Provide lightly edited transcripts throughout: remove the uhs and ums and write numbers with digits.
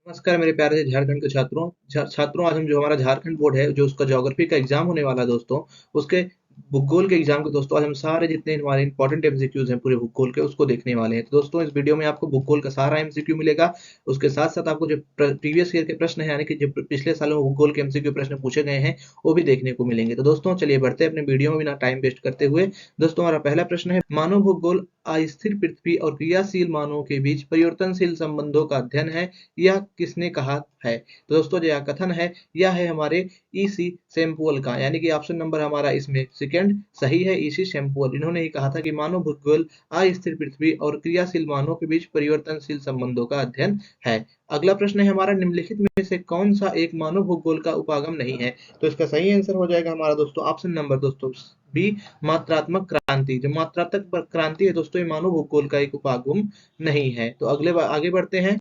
नमस्कार मेरे प्यारे से झारखंड के छात्रों आज हम जो हमारा झारखंड बोर्ड है जो उसका ज्योग्राफी का एग्जाम होने वाला है दोस्तों उसके भूगोल के एग्जाम के दोस्तों आज हम सारे जितने हमारे इंपॉर्टेंट एमसीक्यूज हैं पूरे भूगोल के उसको देखने वाले हैं। तो दोस्तों इस वीडियो में आपको भूगोल का सारा एमसीक्यू मिलेगा। उसके साथ साथ आपको जो प्रीवियस ईयर के प्रश्न है यानी कि जो पिछले सालों में भूगोल के एमसीक्यू प्रश्न पूछे गए हैं वो भी देखने को मिलेंगे। तो दोस्तों चलिए बढ़ते हैं अपने वीडियो में बिना टाइम वेस्ट करते हुए। दोस्तों हमारा पहला प्रश्न है, मानव भूगोल अस्थिर पृथ्वी और क्रियाशील मानवों के बीच परिवर्तनशील संबंधों का अध्ययन है, यह किसने कहा है? तो दोस्तों जो यह कथन है यह है हमारे ईसी सैमुअल का, यानी कि ऑप्शन नंबर हमारा इसमें सेकंड सही है। ईसी सैमुअल इन्होंने ही कहा था कि मानव भूगोल अस्थिर पृथ्वी और क्रियाशील मानवों के बीच परिवर्तनशील संबंधों का अध्ययन है। अगला प्रश्न है हमारा, निम्नलिखित में से कौन सा एक मानव भूगोल का उपागम नहीं है? तो इसका सही आंसर हो जाएगा हमारा दोस्तों ऑप्शन नंबर दोस्तों बी, मात्रात्मक क्रांति। जो मात्रात्मक क्रांति है दोस्तों ये मानव भूगोल का एक उपागम नहीं है। तो आगे बढ़ते हैं।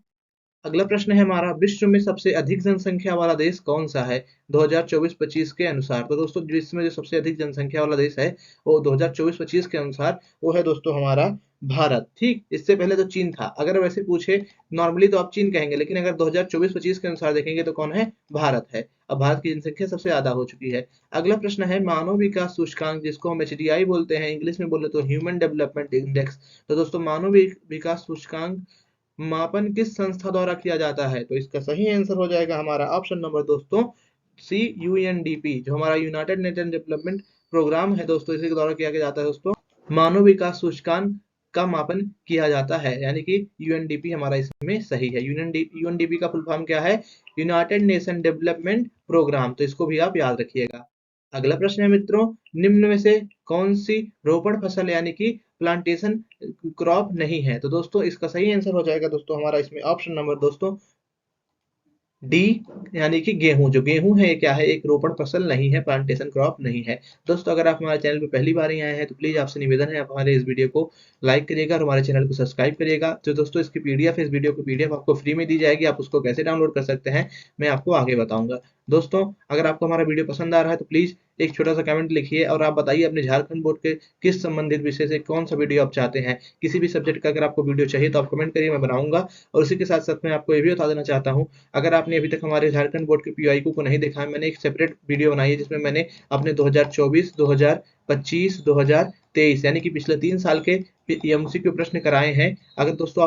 अगला प्रश्न है हमारा, विश्व में सबसे अधिक जनसंख्या वाला देश कौन सा है 2024-25 के अनुसार? तो दोस्तों विश्व में जो सबसे अधिक जनसंख्या वाला देश है वो 2024-25 के अनुसार वो है दोस्तों हमारा भारत। ठीक, इससे पहले तो चीन था। अगर वैसे पूछे नॉर्मली तो आप चीन कहेंगे, लेकिन अगर 2024-25 के अनुसार देखेंगे तो कौन है? भारत है। अब भारत की जनसंख्या सबसे ज्यादा हो चुकी है। अगला प्रश्न है, मानव विकास सूचकांक जिसको हम एचडीआई बोलते हैं, इंग्लिश में बोले तो ह्यूमन डेवलपमेंट इंडेक्स। तो दोस्तों मानव विकास सूचकांक मापन किस संस्था द्वारा किया जाता है? तो इसका सही आंसर हो जाएगा हमारा ऑप्शन नंबर दोस्तों सी, यूएनडीपी। जो हमारा यूनाइटेड नेशन डेवलपमेंट प्रोग्राम है दोस्तों इसी के द्वारा किया जाता है दोस्तों। मानव विकास सूचकांक का मापन किया जाता है, यानी कि यूएनडीपी हमारा इसमें सही है। यूएनडीपी का फुल फॉर्म क्या है? United Nation Development Programme. तो इसको भी आप याद रखिएगा। अगला प्रश्न है मित्रों, निम्न में से कौन सी रोपण फसल यानी कि प्लांटेशन क्रॉप नहीं है? तो दोस्तों इसका सही आंसर हो जाएगा दोस्तों हमारा इसमें ऑप्शन नंबर दोस्तों डी, यानी कि गेहूं। जो गेहूं है ये क्या है? एक रोपण फसल नहीं है, प्लांटेशन क्रॉप नहीं है। दोस्तों अगर आप हमारे चैनल पे पहली बार ही आए हैं तो प्लीज आपसे निवेदन है आप हमारे इस वीडियो को लाइक करिएगा और हमारे चैनल को सब्सक्राइब करिएगा। जो दोस्तों इसकी पीडीएफ है, इस वीडियो की पीडीएफ आपको फ्री में दी जाएगी। आप उसको कैसे डाउनलोड कर सकते हैं मैं आपको आगे बताऊंगा। दोस्तों अगर आपको हमारा वीडियो पसंद आ रहा है तो प्लीज एक छोटा सा कमेंट लिखिए और आप बताइए अपने झारखंड बोर्ड के किस संबंधित विषय से कौन सा वीडियो आप चाहते हैं। किसी भी सब्जेक्ट का अगर आपको वीडियो चाहिए तो आप कमेंट करिए, मैं बनाऊंगा। और इसी के साथ साथ मैं आपको ये भी बता देना चाहता हूँ, अगर आपने अभी तक हमारे झारखंड बोर्ड के पीआईक्यू को नहीं देखा है, मैंने एक सेपरेट वीडियो बनाई है जिसमें मैंने अपने 2024, 2025, 2023 यानी कि पिछले 3 साल के एमसीक्यू प्रश्न कराए हैं। अगर दोस्तों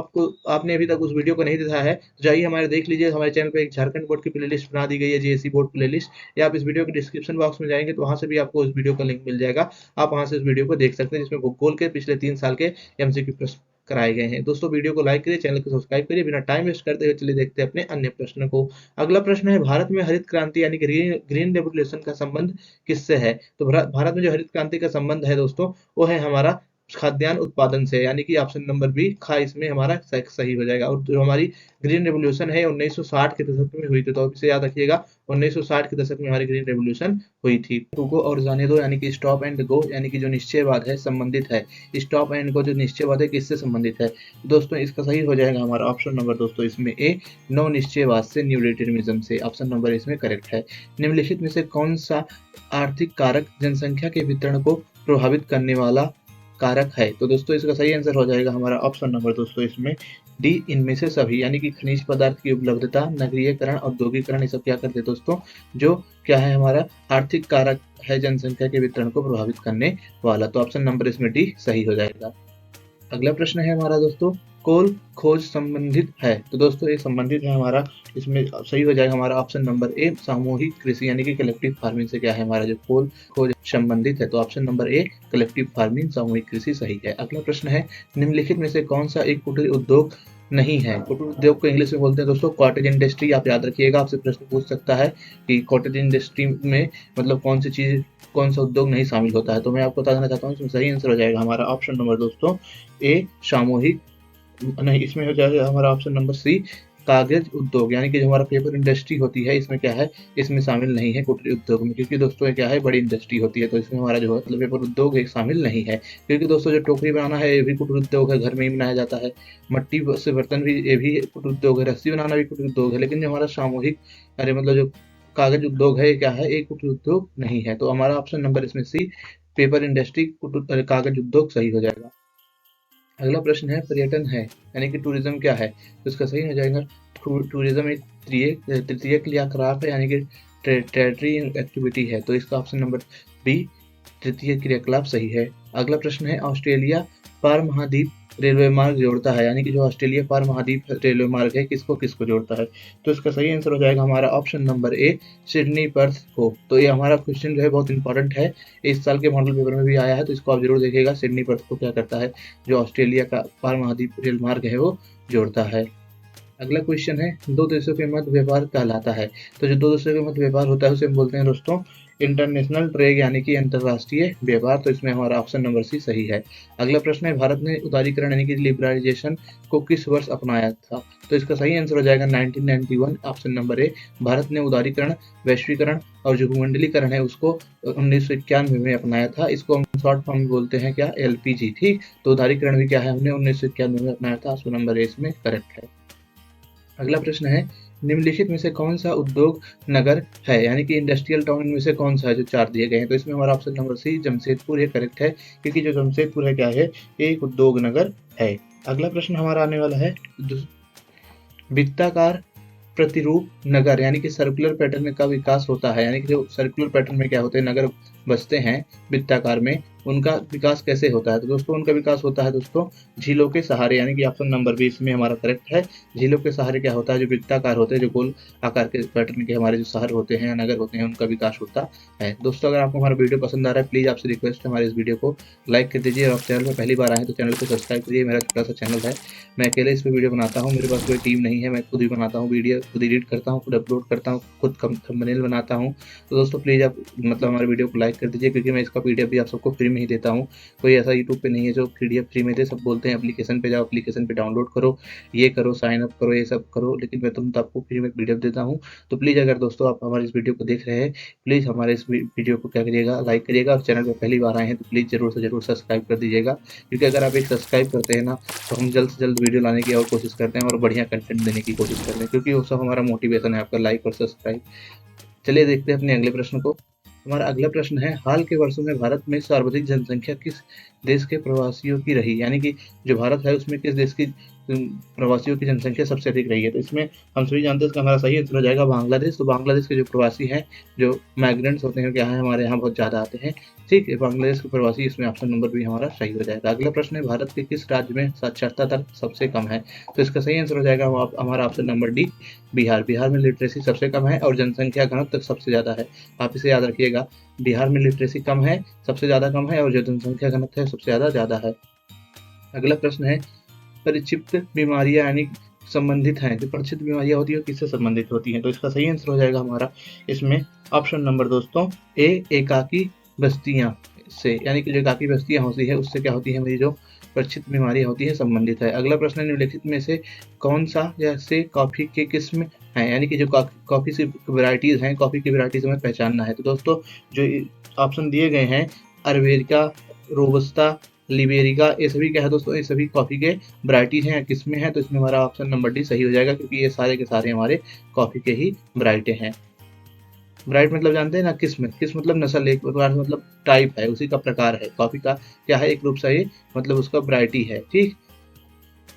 आपने अभी तक उस वीडियो को नहीं देखा है तो जाइए हमारे देख लीजिए। हमारे चैनल पे एक झारखंड बोर्ड की प्लेलिस्ट बना दी गई है, जेएसी बोर्ड प्लेलिस्ट, या आप इस वीडियो के डिस्क्रिप्शन बॉक्स में जाएंगे तो वहां से भी आपको उस वीडियो का लिंक मिल जाएगा। आप वहां से इस वीडियो को देख सकते हैं जिसमें भूगोल के पिछले 3 साल के एमसीक्यू प्रश्न कराए गए हैं। दोस्तों वीडियो को लाइक करिए, चैनल को सब्सक्राइब करिए। बिना टाइम वेस्ट करते हुए चलिए देखते हैं अपने अन्य प्रश्न को। अगला प्रश्न है, भारत में हरित क्रांति यानी कि ग्रीन रेवोल्यूशन का संबंध किससे है? तो भारत में जो हरित क्रांति का संबंध है दोस्तों वो है हमारा खाद्यान्न उत्पादन से, यानी कि ऑप्शन नंबर बी खा इसमें हमारा सही हो जाएगा। और जो हमारी ग्रीन रेवोल्यूशन है 1960 के दशक में हुई थी, तो इसे याद रखिएगा 1960 के दशक में हमारी ग्रीन रेवोल्यूशन हुई थी। को और जाने दो यानी कि स्टॉप एंड गो यानी कि जो निश्चयवाद है संबंधित है। स्टॉप एंड गो जो निश्चयवाद है किससे संबंधित है? दोस्तों इसका सही हो जाएगा हमारा ऑप्शन नंबर दोस्तों इसमें ए, नव निश्चयवाद से, न्यू डिटरमिनिज्म से। ऑप्शन नंबर इसमें करेक्ट है। निम्नलिखित में से कौन सा आर्थिक कारक जनसंख्या के वितरण को प्रभावित करने वाला कारक है? तो दोस्तों इसका सही आंसर हो जाएगा हमारा ऑप्शन नंबर दोस्तों इसमें डी, इनमें से सभी, यानी कि खनिज पदार्थ की उपलब्धता, नगरीयकरण, औद्योगिकरण, ये सब क्या करते हैं दोस्तों? जो क्या है हमारा आर्थिक कारक है जनसंख्या के वितरण को प्रभावित करने वाला। तो ऑप्शन नंबर इसमें डी सही हो जाएगा। अगला प्रश्न है हमारा दोस्तों, कोल खोज संबंधित है? तो दोस्तों ये संबंधित है हमारा, इसमें सही हो जाएगा हमारा ऑप्शन नंबर ए, सामूहिक कृषि यानी कि कलेक्टिव फार्मिंग से क्या है हमारा जो कोल खोज संबंधित है। तो option number a collective farming, सामूहिक कृषि सही है। अगला प्रश्न है, निम्नलिखित में से कौन सा एक कुटीर उद्योग नहीं है? कुटीर उद्योग को इंग्लिश में बोलते हैं दोस्तों कॉटेज इंडस्ट्री। आप याद रखिएगा, आपसे प्रश्न पूछ सकता है कि कॉटेज इंडस्ट्री में मतलब कौन सी चीज, कौन सा उद्योग नहीं शामिल होता है। तो मैं आपको बता देना चाहता हूँ इसमें सही आंसर हो जाएगा हमारा ऑप्शन नंबर दोस्तों ए, सामूहिक नहीं, इसमें हो जाएगा हमारा ऑप्शन नंबर सी, कागज उद्योग, यानी कि जो हमारा पेपर इंडस्ट्री होती है इसमें क्या है, इसमें शामिल नहीं है कुटीर उद्योग में, क्योंकि दोस्तों ये क्या है बड़ी इंडस्ट्री होती है। तो इसमें हमारा जो है मतलब पेपर उद्योग एक शामिल नहीं है। क्योंकि दोस्तों जो टोकरी बनाना है ये भी कुटीर उद्योग है, घर में ही बनाया जाता है। मट्टी से बर्तन भी ये भी कुटीर उद्योग है। रस्सी बनाना भी कुटीर उद्योग है। लेकिन जो हमारा सामूहिक अरे मतलब जो कागज उद्योग है ये क्या है, एक कुटीर उद्योग नहीं है। तो हमारा ऑप्शन नंबर इसमें सी, पेपर इंडस्ट्री कागज उद्योग सही हो जाएगा। अगला प्रश्न है पर्यटन है यानी कि टूरिज्म क्या है? तो इसका सही हो जाएगा टूरिज्म एक तृतीय क्रियाकलाप है यानी कि टेरिटरी एक्टिविटी है। तो इसका ऑप्शन नंबर बी तृतीय क्रियाकलाप सही है। अगला प्रश्न है ऑस्ट्रेलिया पार महाद्वीप रेलवे मार्ग जोड़ता है यानी कि जो ऑस्ट्रेलिया पार महाद्वीप रेलवे मार्ग है किसको किसको जोड़ता है? तो इसका सही आंसर हो जाएगा हमारा option number A Sydney Perth को। तो ये हमारा क्वेश्चन जो है बहुत इंपॉर्टेंट है, इस साल के मॉडल पेपर में भी आया है, तो इसको आप जरूर देखिएगा। सिडनी पर्थ को क्या करता है, जो ऑस्ट्रेलिया का पार महाद्वीप रेल मार्ग है वो जोड़ता है। अगला क्वेश्चन है दो देशों के मध्य व्यापार कहलाता है। तो जो दो देशों के मध्य व्यापार होता है उसे हम बोलते हैं दोस्तों इंटरनेशनल ट्रेड यानी कि अंतरराष्ट्रीय व्यापार। तो इसमें हमारा ऑप्शन नंबर सी सही है। अगला प्रश्न है भारत ने उदारीकरण यानी कि लिबरलाइजेशन को किस वर्ष अपनाया था? तो इसका सही आंसर हो जाएगा 1991 ऑप्शन नंबर ए। भारत ने उदारीकरण, वैश्वीकरण और जो भूमंडलीकरण है उसको 1991 में अपनाया था। इसको हम शॉर्ट फॉर्म में बोलते हैं क्या, एलपीजी। ठीक, तो उदारीकरण भी क्या है, हमने 1991 में अपनाया था। ऑप्शन नंबर ए इसमें करेक्ट है। अगला प्रश्न है निम्नलिखित में से कौन सा उद्योग नगर है यानी कि इंडस्ट्रियल टाउन में से कौन सा है, जो चार दिए गए हैं? तो इसमें हमारा ऑप्शन नंबर सी जमशेदपुर ये करेक्ट है, क्योंकि जो जमशेदपुर है क्या है, ये एक उद्योग नगर है। अगला प्रश्न हमारा आने वाला है वृत्ताकार प्रतिरूप नगर यानी कि सर्कुलर पैटर्न का विकास होता है यानी कि जो सर्कुलर पैटर्न में क्या होते हैं, नगर बसते हैं वृत्ताकार में, उनका विकास कैसे होता है? तो दोस्तों उनका विकास होता है दोस्तों झीलों के सहारे यानी कि ऑप्शन नंबर बी इसमें हमारा करेक्ट है। झीलों के सहारे क्या होता है, जो वृत्ताकार होते हैं, जो गोल आकार के पैटर्न के हमारे जो शहर होते हैं या नगर होते हैं, उनका विकास होता है। दोस्तों अगर आपको हमारा वीडियो पसंद आ रहा है, प्लीज़ आपसे रिक्वेस्ट है हमारे इस वीडियो को लाइक कर दीजिए, और आप चैनल में पहली बार आए हैं तो चैनल को सब्सक्राइब करिए। मेरा छोटा सा चैनल है, मैं अकेले इस पर वीडियो बनाता हूँ, मेरे पास कोई टीम नहीं है, मैं खुद ही बनाता हूँ वीडियो, खुद एडिट करता हूँ, खुद अपलोड करता हूँ, खुद थंबनेल बनाता हूँ। तो दोस्तों प्लीज़ आप मतलब हमारे वीडियो को लाइक कर दीजिए, क्योंकि मैं इसका पीडीएफ भी आप सबको फ्री में ही देता हूँ। कोई ऐसा यूट्यूब पे नहीं है जो पीडीएफ फ्री में दे, सब बोलते हैं एप्लीकेशन पे जाओ, एप्लीकेशन पे डाउनलोड करो, ये करो, साइन अप करो, ये सब करो, लेकिन मैं तुम तो आपको फ्री में पीडीएफ देता हूँ। तो प्लीज़ अगर दोस्तों आप हमारे इस वीडियो को देख रहे हैं, प्लीज़ हमारे इस वीडियो को क्या करिएगा, लाइक करिएगा, और चैनल पर पहली बार आए हैं तो प्लीज़ जरूर से जरूर सब्सक्राइब कर दीजिएगा, क्योंकि अगर आप एक सब्सक्राइब करते हैं ना, तो हम जल्द से जल्द वीडियो लाने की और कोशिश करते हैं और बढ़िया कंटेंट देने की कोशिश करते हैं, क्योंकि वो सब हमारा मोटिवेशन है, आपका लाइक और सब्सक्राइब। चलिए देखते हैं अपने अगले प्रश्न को। हमारा अगला प्रश्न है हाल के वर्षों में भारत में सर्वाधिक जनसंख्या किस देश के प्रवासियों की रही, यानी कि जो भारत है उसमें किस देश की प्रवासियों की जनसंख्या सबसे अधिक रही है? तो इसमें हम सभी जानते हैं इसका हमारा सही आंसर हो जाएगा बांग्लादेश। तो बांग्लादेश के जो प्रवासी हैं, जो माइग्रेंट्स होते हैं, क्या है, हमारे यहाँ बहुत ज़्यादा आते हैं। ठीक है, बांग्लादेश के प्रवासी, इसमें ऑप्शन नंबर भी हमारा सही हो जाएगा। अगला प्रश्न है भारत के किस राज्य में साक्षरता दर सबसे कम है? तो इसका सही आंसर हो जाएगा हमारा option number D Bihar. Bihar में लिटरेसी सबसे कम है और जनसंख्या घनत्व सबसे ज़्यादा है। आप इसे याद रखिएगा, बिहार में लिटरेसी कम है, सबसे ज़्यादा कम है, और जो जनसंख्या घनत्व है सबसे ज़्यादा है। अगला प्रश्न है परिचित बीमारियां यानी संबंधित हैं, जो परिचित बीमारियां होती है किससे संबंधित होती हैं? तो इसका सही आंसर हो जाएगा हमारा इसमें ऑप्शन नंबर दोस्तों ए एकाकी बस्तियां से, यानी कि जो एकाकी बस्तियां होती है उससे क्या होती है, मेरी जो परिचित बीमारियां होती है संबंधित है। अगला प्रश्न है निम्नलिखित में से कौन सा जैसे कॉफी के किस्म है, यानी कि जो कॉफी की वैरायटीज हैं, कॉफी की वैरायटीज हमें पहचानना है। तो दोस्तों जो ऑप्शन दिए गए हैं अरेबिका, रोबस्टा, लिबेरिका, ये सभी क्या है दोस्तों, ये सभी कॉफ़ी के वैरायटीज हैं, किस्में हैं। तो इसमें हमारा ऑप्शन नंबर डी सही हो जाएगा, क्योंकि ये सारे के सारे हमारे कॉफ़ी के ही वैरायटी हैं। वैरायटी मतलब जानते हैं ना, किस्म, किस्म मतलब नस्ल, एक प्रकार मतलब टाइप है, उसी का प्रकार है। कॉफ़ी का क्या है, एक रूप से ये मतलब उसका वैरायटी है। ठीक,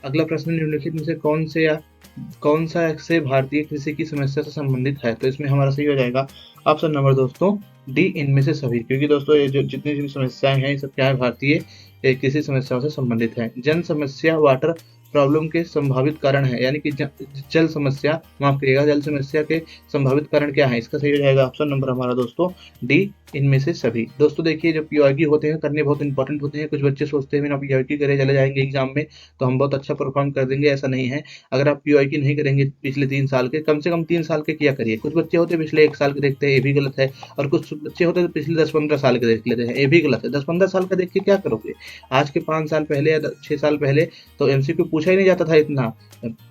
अगला प्रश्न निम्नलिखित में से कौन सा से भारतीय कृषि की समस्या से संबंधित है? तो इसमें हमारा सही हो जाएगा ऑप्शन नंबर दोस्तों डी इनमें से सभी, क्योंकि दोस्तों ये जो जितनी भी समस्याएं हैं ये सब क्या है, भारतीय कृषि समस्याओं से संबंधित है। जन समस्या वाटर प्रॉब्लम के संभावित कारण है, यानी कि जल समस्या, माफ करिएगा, जल समस्या के संभावित कारण क्या है? इसका सही हो जाएगा ऑप्शन नंबर हमारा दोस्तों डी इनमें से सभी। दोस्तों देखिए, जो पीओआईक्यू होते हैं करने बहुत इंपॉर्टेंट होते हैं। कुछ बच्चे सोचते हैं बिना पीओआईक्यू करे चले जाएंगे एग्जाम में तो हम बहुत अच्छा परफॉर्म कर देंगे, ऐसा नहीं है। अगर आप पीओआईक्यू नहीं करेंगे पिछले 3 साल के, कम से कम 3 साल के किया करिए। कुछ बच्चे होते हैं पिछले 1 साल के देखते हैं, ये भी गलत है, और कुछ बच्चे होते हैं पिछले 10-15 साल के देख लेते हैं, ये भी गलत है। 10-15 साल का देख के क्या करोगे? आज के 5 साल पहले या 6 साल पहले तो एमसीक्यू पूछा ही नहीं जाता था इतना,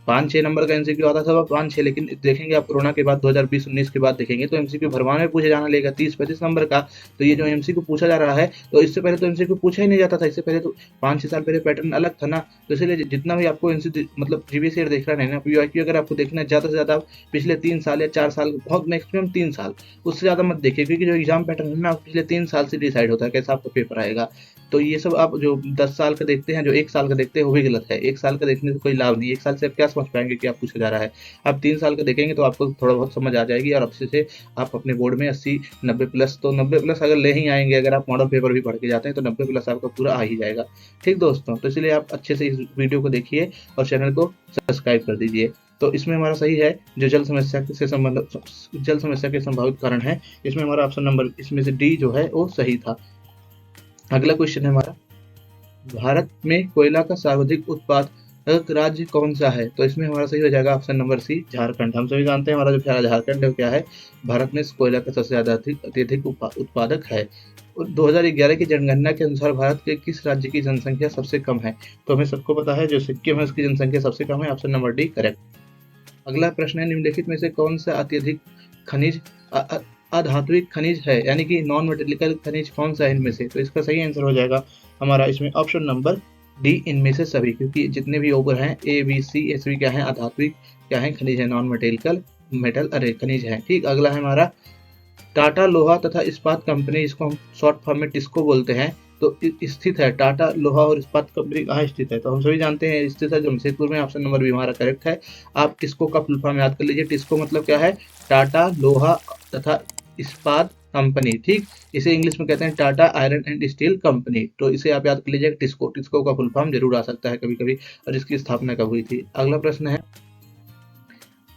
5-6 नंबर का एमसीक्यू आता था 5-6, लेकिन देखेंगे आप कोरोना के बाद 2020-19 के बाद देखेंगे तो एमसीक्यू भरवाने में पूछे जाना लेगा 30-35 नंबर का। तो ये जो एमसीक्यू पूछा जा रहा है, तो इससे पहले तो एमसीक्यू पूछा ही नहीं जाता था, इससे पहले तो 5-6 साल पहले पैटर्न अलग था ना। तो इसलिए जितना भी आपको मतलब प्रीवियस ईयर देख रहा है ना, पीओआईक्यू अगर आपको देखना है ज़्यादा से ज़्यादा पिछले 3 साल या 4 साल, बहुत मैक्सिमम 3 साल, उससे ज़्यादा मत देखिए, क्योंकि जो एग्जाम पैटर्न है ना पिछले 3 साल से डिसाइड होता है कैसा आपका पेपर आएगा। तो ये सब आप जो 10 साल का देखते हैं, जो 1 साल का देखते हैं, वो भी गलत है। 1 साल का देखने से कोई लाभ नहीं है। 1 साल से आप क्या समझ पाएँगे कि आप पूछा जा रहा है। आप 3 साल का देखेंगे तो आपको थोड़ा बहुत समझ आ जाएगी और अच्छे से आप अपने बोर्ड में 80-90 प्लस, तो 90 प्लस अगर ले ही आएँगे, अगर आप मॉडल पेपर भी पढ़ के जाते हैं तो 90 प्लस आपका पूरा आ ही जाएगा। ठीक दोस्तों? तो इसलिए आप अच्छे से इस वीडियो को देखिए और चैनल को सब्सक्राइब कर दीजिए। तो इसमें हमारा सही है, जो जल समस्या के संभावित कारण हैं, इसमें हमारा ऑप्शन नंबर इसमें से डी जो है वो सही था। अगला क्वेश्चन है हमारा, भारत में कोयला का सर्वाधिक उत्पादक राज्य कौन सा है? तो इसमें हमारा सही हो जाएगा ऑप्शन नंबर सी, झारखंड। हम सभी जानते हैं हमारा जो प्यारा झारखंड है वो क्या है, भारत में कोयला का सबसे ज्यादा अत्यधिक उत्पादक है। और 2011 की जनगणना के अनुसार भारत के किस राज्य की जनसंख्या सबसे कम है? तो हमें सबको पता है जो सिक्किम है उसकी जनसंख्या सबसे कम है, ऑप्शन नंबर डी करेक्ट। अगला प्रश्न है, निम्नलिखित में से कौन सा अत्यधिक खनिज अधात्विक खनिज है, यानी कि नॉन मेटेलिकल खनिज कौन सा है इनमें से? तो इसका सही आंसर हो जाएगा हमारा इसमें ऑप्शन नंबर डी, इनमें से सभी, क्योंकि जितने भी ऊपर हैं ए बी सी ये सभी क्या है, अधात्विक क्या है, खनिज है, नॉन मेटेलिकल खनिज है। ठीक, अगला है हमारा, टाटा लोहा तथा इस्पात कंपनी, इसको हम शॉर्ट फॉर्म में टिस्को बोलते हैं, तो स्थित है टाटा लोहा और इस्पात कंपनी कहाँ स्थित है? तो हम सभी जानते हैं स्थित है जमशेदपुर में, ऑप्शन नंबर बी हमारा करेक्ट है। आप टिस्को का फुल फॉर्म याद कर लीजिए। टिस्को मतलब क्या है, टाटा लोहा तथा इस्पात कंपनी। ठीक, इसे इंग्लिश में कहते हैं Tata iron and steel company. तो इसे आप याद कर लीजिए टिस्को। टिस्को का फुल फॉर्म जरूर आ सकता है कभी कभी, और इसकी स्थापना कब हुई थी। अगला प्रश्न है,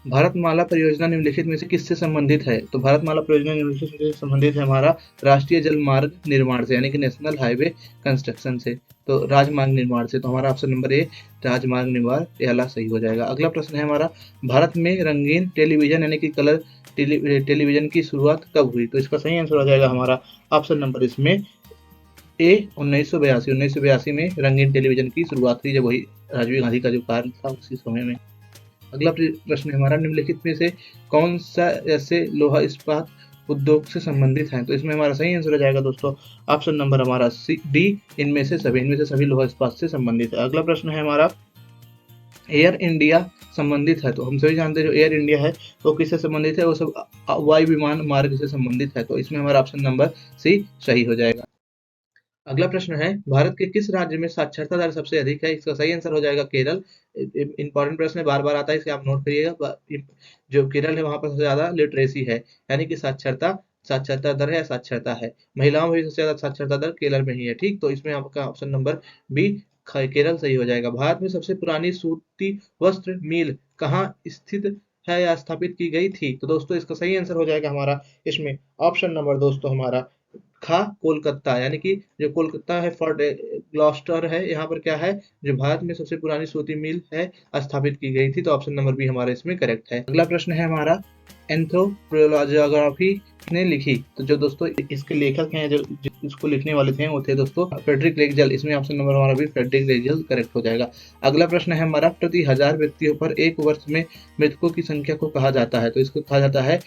भारतमाला परियोजना निम्नलिखित में से किससे संबंधित है? तो भारतमाला परियोजना निम्नलिखित से संबंधित है हमारा राष्ट्रीय जल मार्ग निर्माण से, यानी कि नेशनल हाईवे कंस्ट्रक्शन से, तो राजमार्ग निर्माण से। तो हमारा ऑप्शन नंबर ए, राजमार्ग निर्माण, ये वाला सही हो जाएगा। अगला प्रश्न है हमारा, भारत में रंगीन टेलीविजन यानी कि कलर टेलीविजन की शुरुआत कब हुई? तो इसका सही आंसर हो जाएगा हमारा ऑप्शन नंबर इसमें ए, 1982 में रंगीन टेलीविजन की शुरुआत हुई, जब वही राजीव गांधी का जो कार्य था उसी समय में। अगला प्रश्न है हमारा, निम्नलिखित में से कौन सा ऐसे लोहा इस्पात उद्योग से संबंधित है? तो इसमें हमारा सही आंसर हो जाएगा दोस्तों ऑप्शन नंबर हमारा डी, इनमें से सभी लोहा इस्पात से संबंधित है। अगला प्रश्न है हमारा, एयर इंडिया संबंधित है, तो हम सभी जानते हैं जो एयर इंडिया है वो किससे संबंधित है, वो सब वायु विमान मार्ग से संबंधित है, तो इसमें हमारा ऑप्शन नंबर सी सही हो जाएगा। अगला प्रश्न है, भारत के किस राज्य में साक्षरता दर सबसे अधिक है? इसका सही आंसर हो जाएगा केरल। इंपॉर्टेंट प्रश्न है, बार बार आता है, इसे आप नोट करिएगा। जो केरल है वहां पर सबसे ज्यादा लिटरेसी है, यानी कि साक्षरता दर है, साक्षरता है। महिलाओं में भी सबसे ज्यादा साक्षरता दर केरल में ही है। ठीक, तो इसमें आपका ऑप्शन नंबर बी केरल सही हो जाएगा। भारत में सबसे पुरानी सूती वस्त्र मिल कहाँ स्थित है या स्थापित की गई थी? तो दोस्तों इसका सही आंसर हो जाएगा हमारा इसमें ऑप्शन नंबर दोस्तों हमारा खा, कोलकाता, यानी कि जो कोलकाता है, फोर्ट ग्लॉस्टर है, यहाँ पर क्या है, जो भारत में सबसे पुरानी सूती मिल है स्थापित की गई थी, तो ऑप्शन नंबर बी हमारा इसमें करेक्ट है। अगला प्रश्न है हमारा, एंथ्रोपोलॉजियोग्राफी ने लिखी? तो जो दोस्तों इसके लेखक हैं, जो इसको लिखने वाले थे वो थे दोस्तों फ्रेडरिक रेगजल। इसमें ऑप्शन नंबर हमारा भी फ्रेडरिक रेगजल करेक्ट हो जाएगा। अगला प्रश्न है हमारा, प्रति 1000 व्यक्तियों पर एक वर्ष में मृतकों की संख्या को कहा जाता है? तो इसको कहा जाता है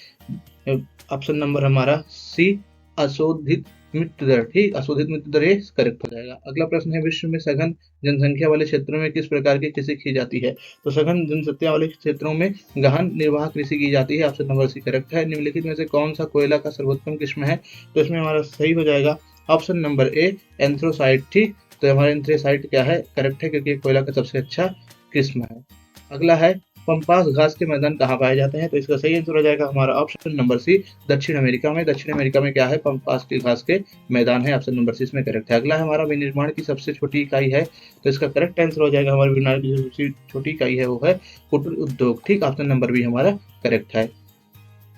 ऑप्शन नंबर हमारा सी, अशोधित मृत्यु दर। ठीक, अशोधित मृत्यु दर ये करेक्ट हो जाएगा। अगला प्रश्न है, विश्व में सघन जनसंख्या वाले क्षेत्रों में किस प्रकार की कृषि की जाती है? तो सघन जनसंख्या वाले क्षेत्रों में गहन निर्वाह कृषि की जाती है, ऑप्शन नंबर सी करेक्ट है। निम्नलिखित में से कौन सा कोयला का सर्वोत्तम किस्म है? तो इसमें हमारा सही हो जाएगा ऑप्शन नंबर ए, एंथ्रोसाइट। ठीक, तो हमारा एंथ्रोसाइट क्या है, करेक्ट है, क्योंकि कोयला का सबसे अच्छा किस्म है। अगला है, पंपास घास के मैदान कहाँ पाए जाते हैं? तो इसका सही आंसर हो जाएगा हमारा ऑप्शन नंबर सी, दक्षिण अमेरिका में। दक्षिण अमेरिका में क्या है, पंपास की घास के मैदान है, ऑप्शन नंबर सी इसमें करेक्ट है। अगला है हमारा, विनिर्माण की सबसे छोटी इकाई है? तो इसका करेक्ट आंसर हो जाएगा हमारे विनिर्माण की सबसे छोटी इकाई है वो है कुटीर उद्योग। ठीक, ऑप्शन नंबर बी हमारा करेक्ट है।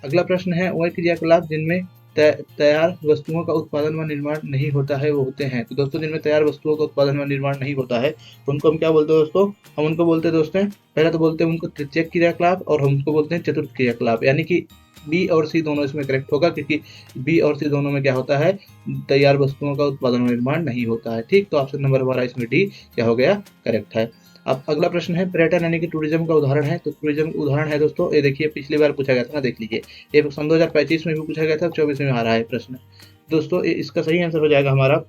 अगला प्रश्न है, वह क्रियाकलाप जिनमें तैयार वस्तुओं का उत्पादन व निर्माण नहीं होता है वो होते हैं? तो दोस्तों जिनमें तैयार वस्तुओं का उत्पादन व निर्माण नहीं होता है उनको हम क्या बोलते हैं दोस्तों? हम उनको बोलते हैं दोस्तों, पहले तो बोलते हैं उनको तृतीयक क्रियाकलाप, और हम उसको बोलते हैं चतुर्थ क्रियाकलाप, यानी कि बी और सी दोनों इसमें करेक्ट होगा, क्योंकि बी और सी दोनों में क्या होता है, तैयार वस्तुओं का उत्पादन व निर्माण नहीं होता है। ठीक, तो ऑप्शन नंबर हमारा इसमें डी क्या हो गया, करेक्ट है। अब अगला प्रश्न है, पर्यटन यानी कि टूरिज्म का उदाहरण है? तो टूरिज्म उदाहरण है दोस्तों, ये देखिए पिछली बार पूछा गया था ना, देख लीजिए, ये सन 2025 में भी पूछा गया था, 24 में आ रहा है प्रश्न दोस्तों। इसका सही आंसर हो जाएगा हमारा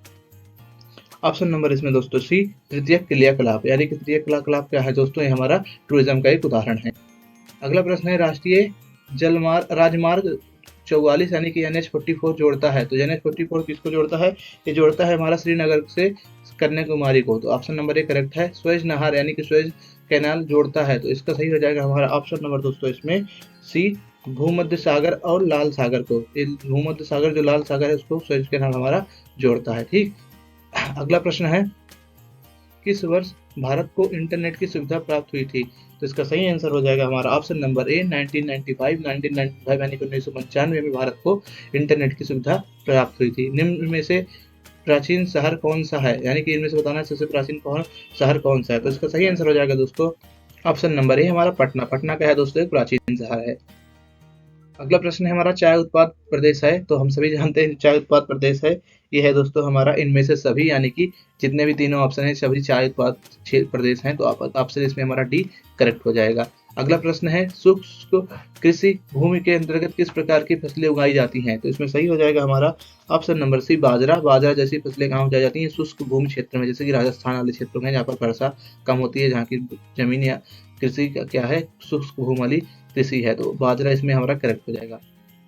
ऑप्शन नंबर इसमें दोस्तों सी, तृतीय क्रियाकलाप, यानी कि तृतीय क्रियाकलाप क्या है दोस्तों, ये हमारा टूरिज्म का एक उदाहरण है। अगला प्रश्न है, राष्ट्रीय राजमार्ग 44 यानी कि NH44 जोड़ता है। तो NH44 किसको जोड़ता है? ये जोड़ता है हमारा श्रीनगर से कन्याकुमारी को। तो ऑप्शन नंबर ए करेक्ट है। स्वेज नहर यानी कि स्वेज कैनाल जोड़ता है। तो इसका सही हो जाएगा हमारा ऑप्शन नंबर दोस्तों इसमें सी, भूमध्य सागर और लाल सागर को। भूमध्य सागर जो लाल सागर है उसको स्वेज कैनाल हमारा जोड़ता है। ठीक, अगला प्रश्न है, किस वर्ष भारत को इंटरनेट की सुविधा प्राप्त हुई थी? तो इसका सही आंसर हो जाएगा हमारा ऑप्शन नंबर ए 1995 यानी कि 1995 में भारत को इंटरनेट की सुविधा प्राप्त हुई थी। निम्न में से प्राचीन शहर कौन सा है? यानी कि इनमें से बताना है सबसे प्राचीन शहर कौन सा है? तो इसका सही आंसर हो जाएगा दोस्तों ऑप्शन नंबर ए हमारा पटना। पटना का है दोस्तों एक प्राचीन शहर है। अगला प्रश्न है हमारा, चाय उत्पाद प्रदेश है। तो हम सभी जानते हैं चाय उत्पाद प्रदेश है, ये है दोस्तों हमारा इनमें से सभी, यानी कि जितने भी तीनों ऑप्शन है सभी चाय उत्पाद प्रदेश हैं। तो ऑप्शन इसमें हमारा डी करेक्ट हो जाएगा। अगला प्रश्न है, शुष्क कृषि भूमि के अंतर्गत किस प्रकार की फसलें उगाई जाती हैं? तो इसमें सही हो जाएगा हमारा ऑप्शन नंबर सी, बाजरा। बाजरा जैसी फसलें कहाँ उगाई जाती हैं? शुष्क भूमि क्षेत्र में, जैसे कि राजस्थान वाले क्षेत्रों में जहाँ पर वर्षा कम होती है, जहाँ की जमीन या कृषि क्या है, शुष्क भूमि वाली कृषि है। तो बाजरा इसमें हमारा करेक्ट हो जाएगा।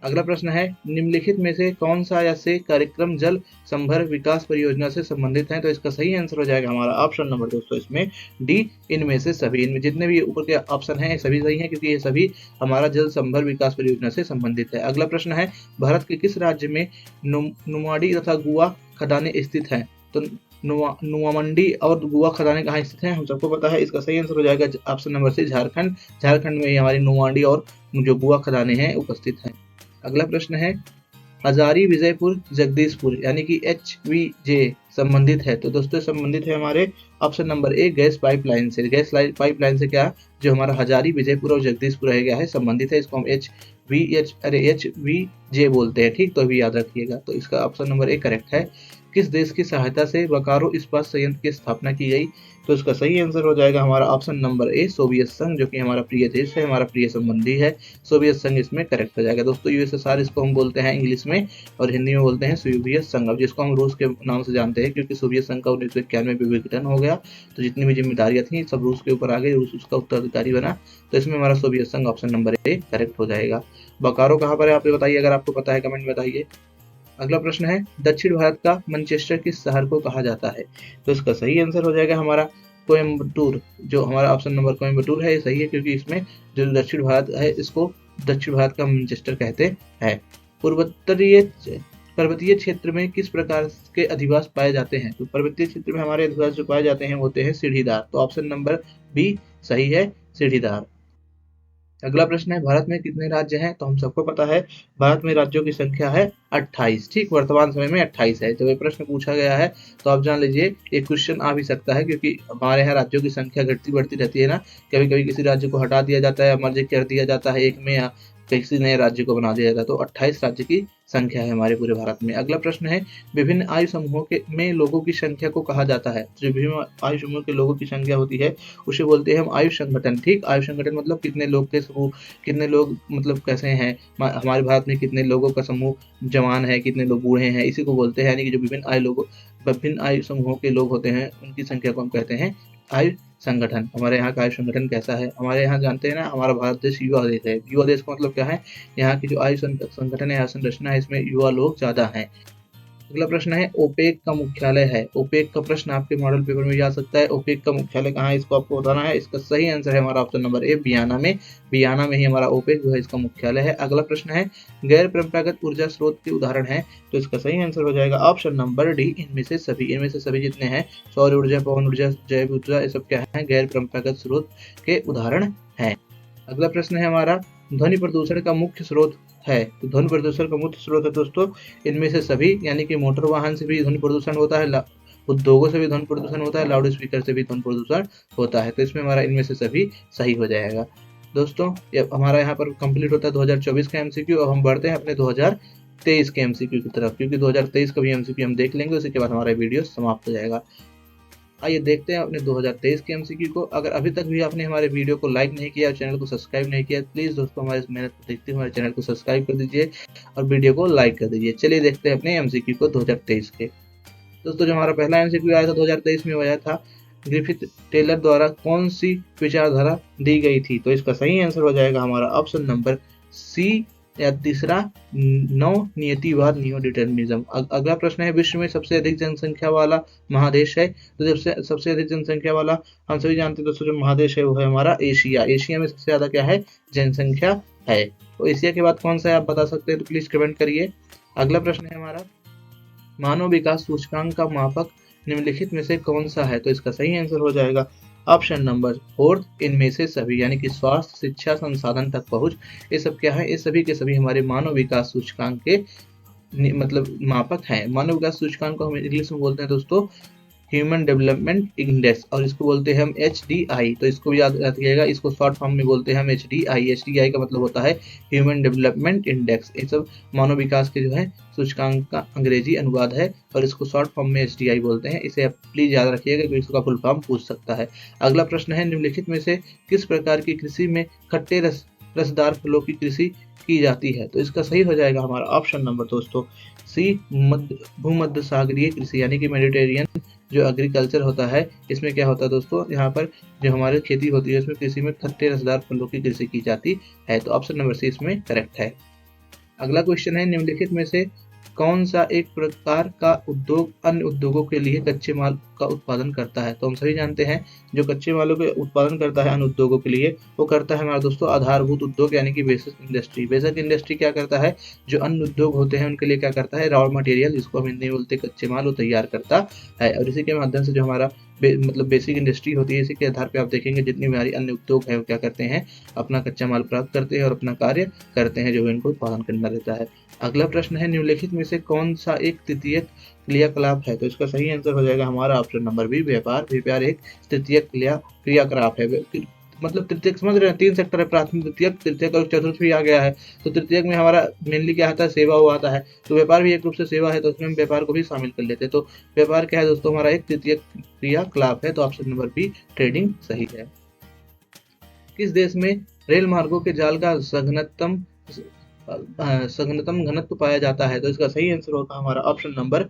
अगला प्रश्न है, निम्नलिखित में से कौन सा ऐसे कार्यक्रम जल संभर विकास परियोजना से संबंधित है? तो इसका सही आंसर हो जाएगा हमारा ऑप्शन नंबर दोस्तों इसमें डी, इनमें से सभी। इनमें जितने भी ऊपर के ऑप्शन हैं सभी सही हैं, क्योंकि ये सभी हमारा जल संभर विकास परियोजना से संबंधित है। अगला प्रश्न है, भारत के किस राज्य में नुमाड़ी तथा गुआ खदानें स्थित हैं? तो नुआमंडी और गुआ खदानें कहाँ स्थित हैं? हम सबको पता है। इसका सही आंसर हो जाएगा ऑप्शन नंबर से झारखंड। झारखंड में ही हमारी नुआमंडी और जो गुआ खदानें हैं उपस्थित हैं। अगला प्रश्न है, हजारी विजयपुर जगदीशपुर यानी कि HVJ संबंधित है। तो दोस्तों संबंधित है हमारे option number A gas pipeline से। गैस पाइपलाइन से क्या, जो हमारा हजारी विजयपुर और जगदीशपुर है क्या है, संबंधित है। इसको हम HVJ बोलते हैं। ठीक, तो अभी याद रखिएगा। तो इसका ऑप्शन नंबर ए करेक्ट है। किस देश की सहायता से बोकारो इस्पात संयंत्र की स्थापना की गई? तो इसका सही आंसर हो जाएगा हमारा ऑप्शन नंबर ए, सोवियत संघ, जो कि हमारा प्रिय देश है, हमारा प्रिय संबंधी है। सोवियत संघ इसमें करेक्ट हो जाएगा दोस्तों। USSR इसको हम बोलते हैं इंग्लिश में, और हिंदी में बोलते हैं सोवियत संघ, जिसको हम रूस के नाम से जानते हैं, क्योंकि सोवियत संघ का 1991 में विघटन हो गया। तो जितनी भी जिम्मेदारियां थी सब रूस के ऊपर आ गई, रूस उसका उत्तराधिकारी बना। तो इसमें हमारा सोवियत संघ ऑप्शन नंबर ए करेक्ट हो जाएगा। बोकारो कहाँ पर है आप बताइए, अगर आपको पता है कमेंट में बताइए। अगला प्रश्न है, दक्षिण भारत का मैनचेस्टर किस शहर को कहा जाता है? तो इसका सही आंसर हो जाएगा हमारा कोयम्बटूर। जो हमारा ऑप्शन नंबर कोयम्बटूर है ये सही है, क्योंकि इसमें जो दक्षिण भारत है इसको दक्षिण भारत का मैनचेस्टर कहते हैं। पर्वतीय क्षेत्र में किस प्रकार के अधिवास पाए जाते हैं? तो पर्वतीय क्षेत्र में हमारे अधिवास जो पाए जाते हैं होते हैं सीढ़ीदार। तो ऑप्शन नंबर बी सही है, सीढ़ीदार। अगला प्रश्न है, भारत में कितने राज्य हैं? तो हम सबको पता है भारत में राज्यों की संख्या है 28। ठीक, वर्तमान समय में 28 है। जब ये प्रश्न पूछा गया है तो आप जान लीजिए एक क्वेश्चन आ भी सकता है, क्योंकि हमारे यहाँ राज्यों की संख्या घटती बढ़ती रहती है ना। कभी कभी किसी राज्य को हटा दिया जाता है, मर्ज कर दिया जाता है एक में, या किसी नए राज्य को बना दिया जाता है। तो 28 राज्य की संख्या है हमारे पूरे भारत में। अगला प्रश्न है, विभिन्न आयु समूहों में लोगों की संख्या को कहा जाता है? जो विभिन्न आयु समूह के लोगों की संख्या होती है उसे बोलते हैं हम आयु संगठन। ठीक, आयु संगठन मतलब कितने लोग के समूह, कितने लोग मतलब कैसे हैं हमारे भारत में, कितने लोगों का समूह जवान है, कितने लोग बूढ़े हैं, इसी को बोलते हैं। यानी कि जो विभिन्न आयु समूहों के लोग होते हैं उनकी संख्या को हम कहते हैं आयु संगठन। हमारे यहाँ का आयु संगठन कैसा है? हमारे यहाँ जानते हैं ना, हमारा भारत देश युवा देश है। युवा देश का मतलब क्या है? यहाँ की जो आयु संगठन है, आयु संरचना है, इसमें युवा लोग ज्यादा हैं। अगला प्रश्न है, ओपेक का मुख्यालय है। ओपेक का प्रश्न आपके मॉडल पेपर में जा सकता है। ओपेक का मुख्यालय कहाँ है इसको आपको बताना है। इसका सही आंसर है हमारा ऑप्शन नंबर ए, वियना में। वियना में ही हमारा ओपेक जो है इसका मुख्यालय है। अगला प्रश्न है, गैर परंपरागत ऊर्जा स्रोत के उदाहरण है। तो इसका सही आंसर हो जाएगा ऑप्शन नंबर डी, इनमें से सभी। इनमें से सभी जितने हैं, सौर ऊर्जा, पवन ऊर्जा, जैव ऊर्जा, ये सब क्या है? गैर परंपरागत स्रोत के उदाहरण है। अगला प्रश्न है हमारा, ध्वनि प्रदूषण का मुख्य स्रोत है। तो ध्वनि प्रदूषण का मुख्य स्रोत है दोस्तों इनमें से सभी, यानी कि मोटर वाहन से भी ध्वनि प्रदूषण होता है, उद्योगों से भी ध्वनि प्रदूषण होता है, लाउड स्पीकर से भी ध्वनि प्रदूषण होता है। तो इसमें हमारा इनमें से सभी सही हो जाएगा। दोस्तों हमारा यहाँ पर कंप्लीट होता है 2024 का MCQ। अब हम बढ़ते हैं अपने 2023 के MCQ की तरफ, क्योंकि 2023 का भी MCQ हम देख लेंगे, उसके बाद हमारा वीडियो समाप्त हो जाएगा। आइए देखते हैं अपने 2023 के MCQ को। अगर अभी तक भी आपने हमारे वीडियो को लाइक नहीं किया और चैनल को सब्सक्राइब नहीं किया, प्लीज दोस्तों हमारे मेहनत को देखते हुए हमारे चैनल को सब्सक्राइब कर दीजिए और वीडियो को लाइक कर दीजिए। चलिए देखते हैं अपने MCQ को 2023 के। दोस्तों जो हमारा पहला MCQ आया था 2023 में, वो आया था ग्रिफिथ टेलर द्वारा कौन सी विचारधारा दी गई थी? तो इसका सही आंसर हो जाएगा हमारा ऑप्शन नंबर सी, या तीसरा नव नियतिवाद नियो डिटर्मिनिज्म। अगला प्रश्न है विश्व में सबसे अधिक जनसंख्या वाला महादेश है। तो जब सबसे अधिक जनसंख्या वाला हम सभी जानते हैं दोस्तों जो महादेश है वो है हमारा एशिया। एशिया में सबसे ज्यादा क्या है जनसंख्या है। तो एशिया के बाद कौन सा है आप बता सकते हैं तो प्लीज कमेंट करिए। अगला प्रश्न है हमारा मानव विकास सूचकांक का मापक निम्नलिखित में से कौन सा है। तो इसका सही आंसर हो जाएगा ऑप्शन नंबर 4 इनमें से सभी, यानी कि स्वास्थ्य शिक्षा संसाधन तक पहुंच, ये सब क्या है, ये सभी के सभी हमारे मानव विकास सूचकांक के मतलब मापक हैं। मानव विकास सूचकांक को हम इंग्लिश में बोलते हैं दोस्तों ह्यूमन डेवलपमेंट इंडेक्स, और इसको बोलते हैं हम HDI। तो इसको भी याद रखिएगा, इसको शॉर्ट फॉर्म में बोलते हैं हम HDI। HDI का मतलब होता है ह्यूमन डेवलपमेंट इंडेक्स। ये सब मानव विकास के जो है सूचकांक का अंग्रेजी अनुवाद है और इसको शॉर्ट फॉर्म में HDI बोलते हैं। इसे आप प्लीज याद रखिएगा क्योंकि इसका फुल फॉर्म पूछ सकता है। अगला प्रश्न है निम्नलिखित में से किस प्रकार की कृषि में खट्टे रसदार फलों की कृषि की जाती है। तो इसका सही हो जाएगा हमारा ऑप्शन नंबर दोस्तों सी भूमध्य सागरीय कृषि, यानी कि मेडिटेरियन जो एग्रीकल्चर होता है इसमें क्या होता है दोस्तों, यहाँ पर जो हमारी खेती होती है उसमें कृषि में खट्टे रसदार फलों की कृषि की जाती है। तो ऑप्शन नंबर सी इसमें करेक्ट है। अगला क्वेश्चन है निम्नलिखित में से कौन सा एक प्रकार का उद्योग अन्य उद्योगों के लिए कच्चे माल का उत्पादन करता है। तो हम सभी जानते हैं जो कच्चे मालों के उत्पादन करता है अन्य उद्योगों के लिए वो करता है हमारा दोस्तों आधारभूत उद्योग, यानी कि बेसिक इंडस्ट्री। बेसिक इंडस्ट्री क्या करता है, जो अन्य उद्योग होते हैं उनके लिए क्या करता है, रॉ मटेरियल जिसको हम हिंदी में बोलते हैं कच्चे माल, वो तैयार करता है। और इसी के माध्यम से जो हमारा मतलब बेसिक इंडस्ट्री होती है, इसी के आधार पर आप देखेंगे जितनी भी हमारी अन्य उद्योग है वो क्या करते हैं, अपना कच्चा माल प्राप्त करते हैं और अपना कार्य करते हैं जो इनको उत्पादन करना रहता है। अगला प्रश्न है निम्नलिखित में से कौन सा एक तृतीयक क्रियाकलाप है। तो इसका सही आंसर हो जाएगा हमारा ऑप्शन नंबर बी व्यापार। व्यापार एक तृतीयक क्रियाकलाप है। मतलब तृतीयक समझ रहे हैं, 3 सेक्टर है, प्राथमिक द्वितीयक तृतीयक और चतुर्थ भी आ गया है। तो तृतीयक में हमारा मेनली क्या आता है, सेवा वो आता है। तो व्यापार भी एक रूप से सेवा है, तो उसमें हम व्यापार को भी शामिल कर लेते हैं। तो व्यापार क्या है दोस्तों, हमारा एक तृतीयक क्रियाकलाप है। तो ऑप्शन नंबर बी ट्रेडिंग सही है। किस देश में रेल मार्गों के जाल का सघनतम घनत्व पाया जाता है। तो इसका सही आंसर होगा हमारा ऑप्शन नंबर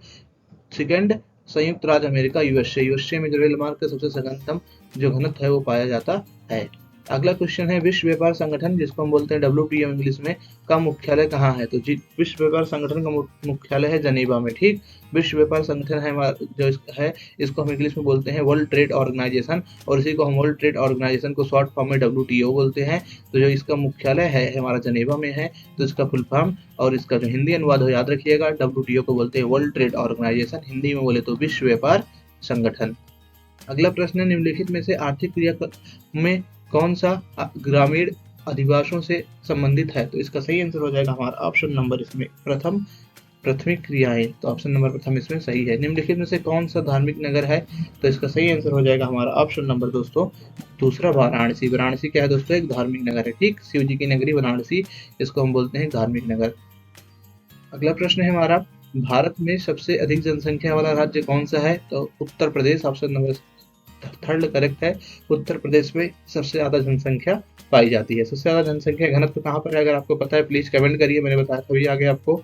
सेकंड संयुक्त राज्य अमेरिका यूएसए में जो रेल मार्ग का सबसे सघनतम जो घनत्व है वो पाया जाता है। अगला क्वेश्चन है विश्व व्यापार संगठन जिसको हम बोलते हैं WTO इंग्लिश में का मुख्यालय कहाँ है। तो विश्व व्यापार संगठन का मुख्यालय है जनेवा में। ठीक, विश्व व्यापार संगठन है जो है इसको हम इंग्लिश में बोलते हैं वर्ल्ड ट्रेड ऑर्गेनाइजेशन, और इसी को हम वर्ल्ड ट्रेड ऑर्गेनाइजेशन को शॉर्ट फॉर्म में WTO बोलते हैं। तो जो इसका मुख्यालय है हमारा जनेवा में है। तो इसका फुल फॉर्म और इसका जो हिंदी अनुवाद हो याद रखिएगा, WTO को बोलते हैं वर्ल्ड ट्रेड ऑर्गेनाइजेशन, हिंदी में बोले तो विश्व व्यापार संगठन। अगला प्रश्न है निम्नलिखित में से आर्थिक क्रिया में कौन सा ग्रामीण अधिवासों से संबंधित है। तो इसका सही आंसर हो जाएगा हमारा ऑप्शन नंबर इसमें प्राथमिक क्रियाएं। तो ऑप्शन नंबर प्रथम इसमें सही है। निम्नलिखित में से कौन सा धार्मिक नगर है। तो इसका सही आंसर हो जाएगा हमारा ऑप्शन नंबर दोस्तों दूसरा वाराणसी। वाराणसी क्या है दोस्तों, एक धार्मिक नगर है। ठीक, शिव जी की नगरी वाराणसी, इसको हम बोलते हैं धार्मिक नगर। अगला प्रश्न है हमारा भारत में सबसे अधिक जनसंख्या वाला राज्य कौन सा है। तो Uttar Pradesh, option number third correct है। उत्तर प्रदेश में सबसे ज्यादा जनसंख्या पाई जाती है। सबसे ज्यादा जनसंख्या घनत्व कहाँ पर है, अगर आपको पता है प्लीज कमेंट करिए। मैंने बताया था अभी आगे आपको।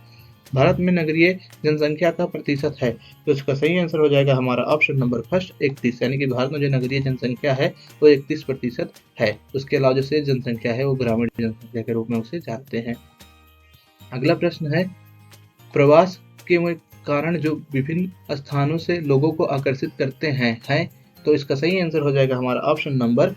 भारत में नगरीय जनसंख्या का प्रतिशत है। तो इसका सही आंसर हो जाएगा हमारा ऑप्शन नंबर फर्स्ट 31, यानी कि भारत में जो नगरीय जनसंख्या है वो 31% है। उसके अलावा जो शेष जनसंख्या है वो ग्रामीण जनसंख्या के रूप में उसे जानते हैं। अगला प्रश्न है प्रवास के कारण जो विभिन्न स्थानों से लोगों को आकर्षित करते हैं। तो इसका सही आंसर हो जाएगा हमारा ऑप्शन नंबर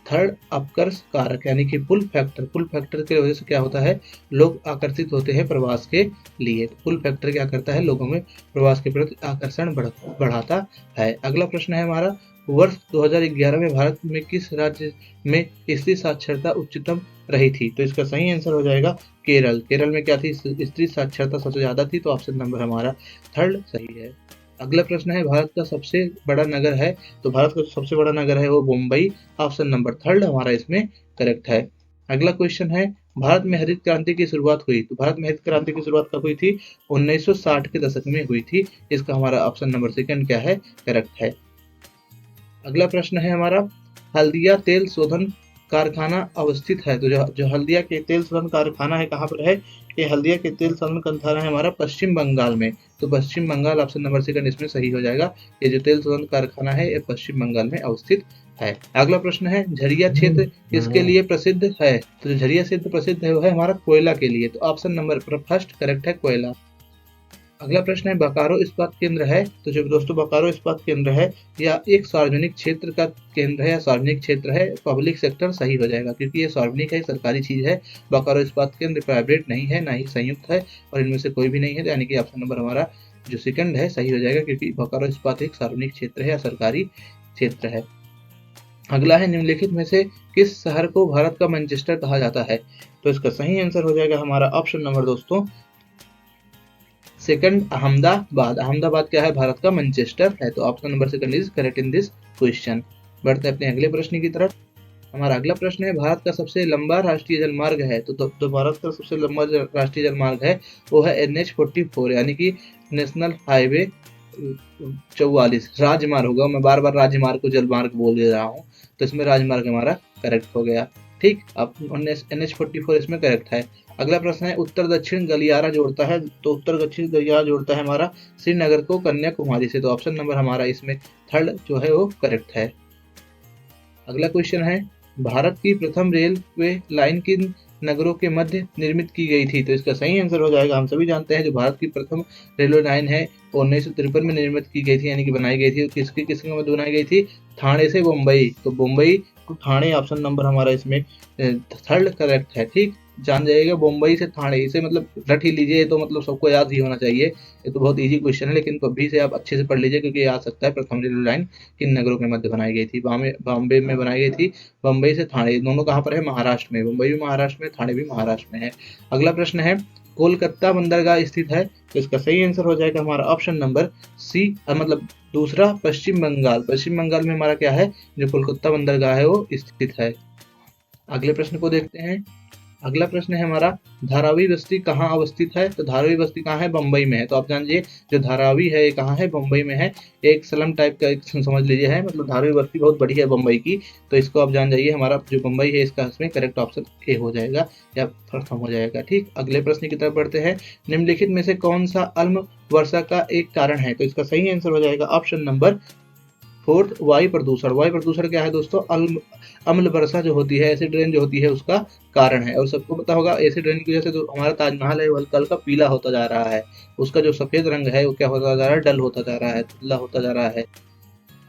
थर्ड अपकर्ष कारक, यानी कि पुल फैक्टर। पुल फैक्टर की वजह से क्या होता है, लोग आकर्षित होते हैं प्रवास के लिए। पुल फैक्टर क्या करता है, लोगों में प्रवास के प्रति आकर्षण बढ़ाता है। अगला प्रश्न है हमारा वर्ष 2011 में भारत में किस राज्य में स्त्री साक्षरता उच्चतम रही थी। तो इसका सही आंसर हो जाएगा केरल। केरल में क्या थी, स्त्री साक्षरता सबसे ज्यादा थी। तो ऑप्शन नंबर हमारा थर्ड सही है। अगला प्रश्न है भारत का सबसे बड़ा नगर है। तो भारत का सबसे बड़ा नगर है वो मुंबई, ऑप्शन नंबर थर्ड हमारा इसमें करेक्ट है। अगला क्वेश्चन है भारत में हरित क्रांति की शुरुआत हुई। तो भारत में हरित क्रांति की शुरुआत कब हुई थी, 1960 के दशक में हुई थी। इसका हमारा ऑप्शन नंबर सेकंड क्या है, करेक्ट है। अगला प्रश्न है हमारा हल्दिया तेल शोधन कारखाना अवस्थित है। तो जो हल्दिया के तेल शोधन कारखाना है कहाँ पर है, ये हल्दिया के तेल शोधन कारखाना है हमारा पश्चिम बंगाल में। तो पश्चिम बंगाल ऑप्शन नंबर सेकंड इसमें सही हो जाएगा। ये जो तेल शोधन कारखाना है ये पश्चिम बंगाल में अवस्थित है। अगला प्रश्न है झरिया क्षेत्र किसके लिए प्रसिद्ध है? तो जो झरिया क्षेत्र प्रसिद्ध है वो है हमारा कोयला के लिए, तो ऑप्शन नंबर फर्स्ट करेक्ट है कोयला। अगला प्रश्न है बोकारो इस्पात केंद्र है, तो जो दोस्तों बोकारो इस्पात केंद्र है या एक सार्वजनिक क्षेत्र का केंद्र है या सार्वजनिक क्षेत्र है, पब्लिक सेक्टर सही हो जाएगा क्योंकि ये सार्वजनिक है, सरकारी चीज है। बोकारो इस्पात केंद्र प्राइवेट नहीं है, ना ही संयुक्त है, और इनमें से कोई भी नहीं है, यानी कि ऑप्शन नंबर हमारा जो सेकंड है सही हो जाएगा क्योंकि बोकारो इस्पात एक सार्वजनिक क्षेत्र है या सरकारी क्षेत्र है। अगला है निम्नलिखित में से किस शहर को भारत का मैनचेस्टर कहा जाता है? तो इसका सही आंसर हो जाएगा हमारा ऑप्शन नंबर दोस्तों सेकंड अहमदाबाद। अहमदाबाद क्या है? भारत का मैनचेस्टर है, तो option number second is correct in this question. बढ़ते हैं अपने अगले प्रश्न की तरफ। हमारा अगला प्रश्न है भारत का सबसे लंबा राष्ट्रीय जलमार्ग है, तो भारत का सबसे लंबा राष्ट्रीय जलमार्ग है वो है NH44 यानी कि नेशनल हाईवे 44। राजमार्ग होगा, मैं बार बार राजमार्ग को जलमार्ग बोल दे रहा हूँ, तो इसमें राजमार्ग हमारा करेक्ट हो गया। ठीक, अब NH44 इसमें करेक्ट है। अगला प्रश्न है उत्तर दक्षिण गलियारा जोड़ता है, तो उत्तर दक्षिण गलियारा जोड़ता है हमारा श्रीनगर को कन्याकुमारी से, तो ऑप्शन नंबर हमारा इसमें थर्ड जो है वो करेक्ट है। अगला क्वेश्चन है भारत की प्रथम रेलवे लाइन किन नगरों के मध्य निर्मित की गई थी? तो इसका सही आंसर हो जाएगा, हम सभी जानते हैं जो भारत की प्रथम रेलवे लाइन है वो 1953 में निर्मित की गई थी, यानी कि बनाई गई थी। किसके मध्य बनाई गई थी? थाने से मुंबई, तो Mumbai to Thane option number हमारा इसमें थर्ड करेक्ट है। ठीक, जान जाइएगा मुंबई से थाने, इसे मतलब रट ही लीजिए, तो मतलब सबको याद ही होना चाहिए। ये तो बहुत इजी क्वेश्चन है, लेकिन कभी से आप अच्छे से पढ़ लीजिए क्योंकि ये आ सकता है प्रथम रेलवे लाइन किन नगरों के मध्य बनाई गई थी? बॉम्बे में बनाई गई थी, बम्बई से थाने, दोनों कहाँ पर है? महाराष्ट्र में, मुंबई भी महाराष्ट्र में, थाने भी महाराष्ट्र में है। अगला प्रश्न है कोलकाता बंदरगाह स्थित है, तो इसका सही आंसर हो जाएगा हमारा ऑप्शन नंबर सी, मतलब दूसरा पश्चिम बंगाल। पश्चिम बंगाल में हमारा क्या है? जो कोलकाता बंदरगाह है वो स्थित है। अगले प्रश्न को देखते हैं। अगला प्रश्न है हमारा धारावी बस्ती कहाँ अवस्थित है? तो धारावी बस्ती कहाँ है? बम्बई में है, तो आप जानिए जो धारावी है ये कहाँ है? बम्बई में है। एक स्लम टाइप का एक समझ लीजिए है, मतलब धारावी बस्ती बहुत बढ़िया है बम्बई की, तो इसको आप जान जाइए हमारा जो बम्बई है इसका इसमें करेक्ट ऑप्शन ए हो जाएगा या प्रथम हो जाएगा। ठीक, अगले प्रश्न की तरफ बढ़ते हैं। निम्नलिखित में से कौन सा अम्ल वर्षा का एक कारण है? तो इसका सही आंसर हो जाएगा ऑप्शन नंबर फोर्थ वायु प्रदूषण। वायु प्रदूषण क्या है दोस्तों? अम्ल वर्षा जो होती है, एसिड रेन जो होती है उसका कारण है, और सबको पता होगा एसिड रेन की वजह से जो हमारा ताजमहल है वो हल्का हल्का पीला होता जा रहा है, उसका जो सफेद रंग है वो क्या होता जा रहा है? डल होता जा रहा है, धुंधला होता जा रहा है।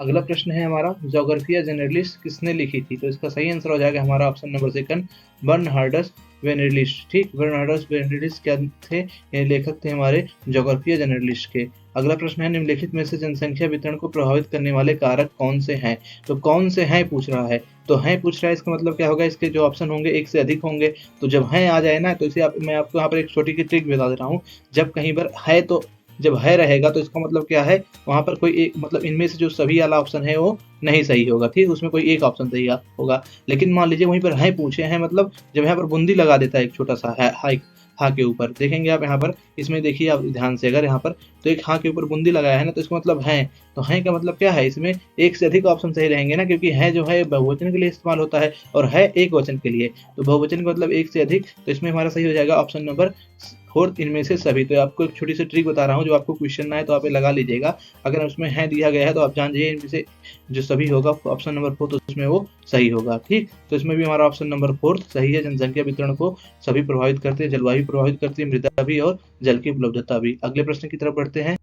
अगला प्रश्न है हमारा ज्योग्राफिया जनरलिस्ट किसने लिखी थी? तो इसका सही आंसर हो जाएगा हमारा ऑप्शन नंबर सेकंड बर्नहार्डस वेनेलिस्ट। ठीक, बर्नहार्डस वेनेलिस्ट क्या थे? ये लेखक थे हमारे ज्योग्राफिया जनरलिस्ट के। अगला प्रश्न है निम्नलिखित में से जनसंख्या वितरण को प्रभावित करने वाले कारक कौन से हैं? तो कौन से हैं पूछ रहा है, तो हैं पूछ रहा है, इसका मतलब क्या होगा? इसके जो ऑप्शन होंगे एक से अधिक होंगे, तो जब हैं आ जाए ना, तो इसे मैं आपको यहाँ पर एक छोटी की ट्रिक बता दे रहा हूँ। जब कहीं पर है, तो जब है रहेगा तो इसका मतलब क्या है? वहां पर कोई एक, मतलब इनमें से जो सभी वाला ऑप्शन है वो नहीं सही होगा। ठीक, उसमें कोई एक ऑप्शन सही होगा, लेकिन मान लीजिए वहीं पर है पूछे हैं, मतलब जब यहाँ पर बूंदी लगा देता है एक छोटा सा है हाई हाँ के ऊपर, देखेंगे आप यहाँ पर, इसमें देखिए आप ध्यान से, अगर यहाँ पर तो एक हाँ के ऊपर बूंदी लगाया है ना, तो इसका मतलब है, तो है का मतलब क्या है? इसमें एक से अधिक ऑप्शन सही रहेंगे ना, क्योंकि है जो है बहुवचन के लिए इस्तेमाल होता है और है एक वचन के लिए, तो बहुवचन का मतलब एक से अधिक, तो इसमें हमारा सही हो जाएगा ऑप्शन नंबर फोर्थ इनमें से सभी। तो आपको एक छोटी सी ट्रिक बता रहा हूँ, जो आपको क्वेश्चन ना है तो आप ये लगा लीजिएगा, अगर उसमें है दिया गया है तो आप जान जाइए इनमें से जो सभी होगा ऑप्शन नंबर फोर्थ उसमें वो सही होगा। ठीक, तो इसमें भी हमारा ऑप्शन नंबर फोर्थ सही है। जनसंख्या वितरण को सभी प्रभावित करते हैं, जलवायु प्रभावित करती है, मृदा भी और जल की उपलब्धता भी। अगले प्रश्न की तरफ बढ़ते हैं।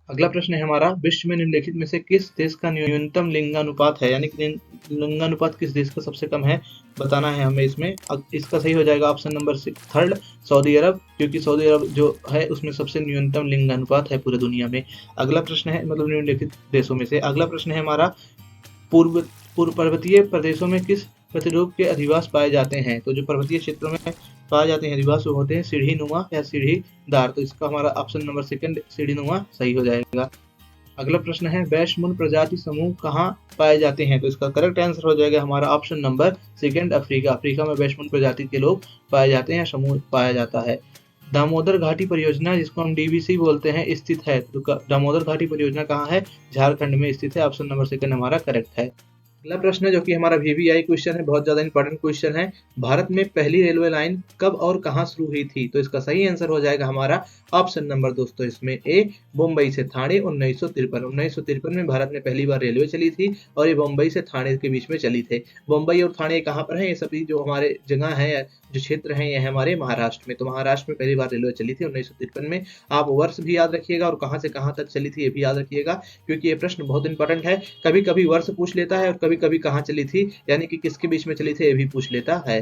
अगला प्रश्न है हमारा विश्व में निम्नलिखित में से किस देश का न्यूनतम लिंगानुपात है, यानी कि लिंगानुपात किस देश का सबसे कम है बताना है हमें इसमें। इसका सही हो जाएगा ऑप्शन नंबर थर्ड सऊदी अरब, क्योंकि सऊदी अरब जो है उसमें सबसे न्यूनतम लिंगानुपात है पूरे दुनिया में। अगला प्रश्न है, मतलब निम्नलिखित देशों में से अगला प्रश्न है हमारा पूर्व पर्वतीय प्रदेशों में किस प्रतिरूप के अधिवास पाए जाते हैं? तो जो पर्वतीय क्षेत्रों में पाए जाते हैं अधिवास वो होते हैं सीढ़ी नुमा या सीढ़ीदार, तो इसका हमारा ऑप्शन नंबर सेकंड सीढ़ी नुमा सही हो जाएगा। अगला प्रश्न है वैश्मुन प्रजाति समूह कहाँ पाए जाते हैं? तो इसका करेक्ट आंसर हो जाएगा हमारा option number second Africa. Africa में वैश्मुन प्रजाति के लोग पाए जाते हैं, समूह पाया जाता है। दामोदर घाटी परियोजना जिसको हम डीवीसी बोलते हैं स्थित है, तो दामोदर घाटी परियोजना कहाँ है? झारखंड में स्थित है, ऑप्शन नंबर सेकंड हमारा करेक्ट है। अगला प्रश्न है जो कि हमारा वीवीआई क्वेश्चन है, बहुत ज्यादा इंपॉर्टेंट क्वेश्चन है। भारत में पहली रेलवे लाइन कब और कहां शुरू हुई थी? तो इसका सही आंसर हो जाएगा हमारा ऑप्शन नंबर दोस्तों इसमें ए, मुंबई से थाने 1953 में भारत में पहली बार रेलवे चली थी और ये मुंबई से थाने के बीच में चली थी। मुंबई और थाने कहाँ पर है? ये सभी जो हमारे जगह है, जो क्षेत्र है, ये है हमारे महाराष्ट्र में। तो महाराष्ट्र में पहली बार रेलवे चली थी 1953 में। आप वर्ष भी याद रखिएगा और कहाँ से कहाँ तक चली थी ये भी याद रखिएगा, क्योंकि ये प्रश्न बहुत इंपॉर्टेंट है। कभी कभी वर्ष पूछ लेता है और कभी कभी कहाँ चली थी, यानी कि किसके बीच में चली थी, ये भी पूछ लेता है।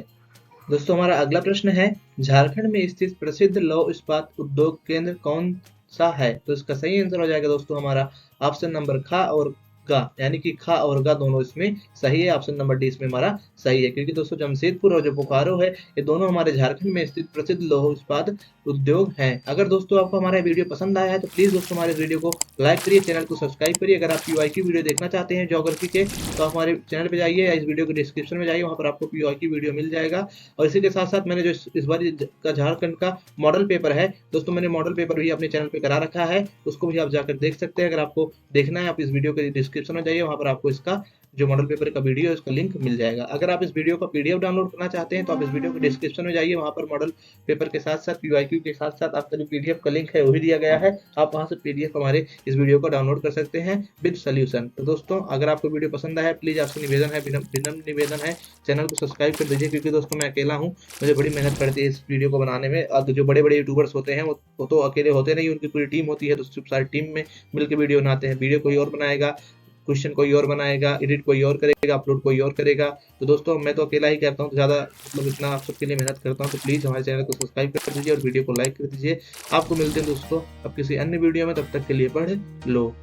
दोस्तों हमारा अगला प्रश्न है, झारखंड में स्थित प्रसिद्ध लौह इस्पात उद्योग केंद्र कौन सा है? तो इसका सही आंसर हो जाएगा दोस्तों हमारा ऑप्शन नंबर खा और गा, यानी कि खा और गा दोनों इसमें सही है। ऑप्शन नंबर डी इसमें हमारा सही है, क्योंकि दोस्तों जमशेदपुर और जो बोकारो है, ये दोनों हमारे झारखंड में स्थित प्रसिद्ध लौह इस्पात उद्योग हैं। अगर दोस्तों आपको हमारा वीडियो पसंद आया है तो प्लीज दोस्तों हमारे वीडियो को लाइक करिए, चैनल को सब्सक्राइब करिए। अगर आप पीवाई की वीडियो देखना चाहते हैं ज्योग्राफी के, तो आप हमारे चैनल पे जाइए या इस वीडियो के डिस्क्रिप्शन में जाइए, वहाँ पर आपको पीवाई की वीडियो मिल जाएगा। और इसी के साथ साथ मैंने जो इस बार का झारखंड का मॉडल पेपर है दोस्तों, मैंने मॉडल पेपर भी अपने चैनल पे करा रखा है, उसको भी आप जाकर देख सकते हैं। अगर आपको देखना है आप इस वीडियो के डिस्क्रिप्शन में जाइए, वहाँ पर आपको इसका जो मॉडल पेपर का वीडियो है उसका लिंक मिल जाएगा। अगर आप इस वीडियो का पीडीएफ डाउनलोड करना चाहते हैं तो आप इस वीडियो के डिस्क्रिप्शन में जाइए, वहाँ पर मॉडल पेपर के साथ साथ पीवाईक्यू के साथ साथ आपका जो पीडीएफ का लिंक है वो भी दिया गया है। आप वहाँ से पीडीएफ हमारे इस वीडियो को डाउनलोड कर सकते हैं विद सोल्यूशन। तो दोस्तों अगर आपको वीडियो पसंद आया, प्लीज आपसे निवेदन है, विनम्र निवेदन है, चैनल को सब्सक्राइब कर दीजिए, क्योंकि दोस्तों मैं अकेला हूँ, मुझे बड़ी मेहनत पड़ती है इस वीडियो को बनाने में। अब जो बड़े बड़े यूट्यूबर्स होते हैं वो तो अकेले होते नहीं, उनकी पूरी टीम होती है, तो सारी टीम में मिलकर वीडियो बनाते हैं। वीडियो कोई और बनाएगा, क्वेश्चन कोई और बनाएगा, एडिट कोई और करेगा, अपलोड कोई और करेगा। तो दोस्तों मैं तो अकेला ही करता हूँ, तो ज़्यादा मतलब इतना आप सबके लिए मेहनत करता हूँ। तो प्लीज़ हमारे चैनल को सब्सक्राइब कर दीजिए और वीडियो को लाइक कर दीजिए। आपको मिलते हैं दोस्तों अब किसी अन्य वीडियो में, तब तक के लिए पढ़ लो।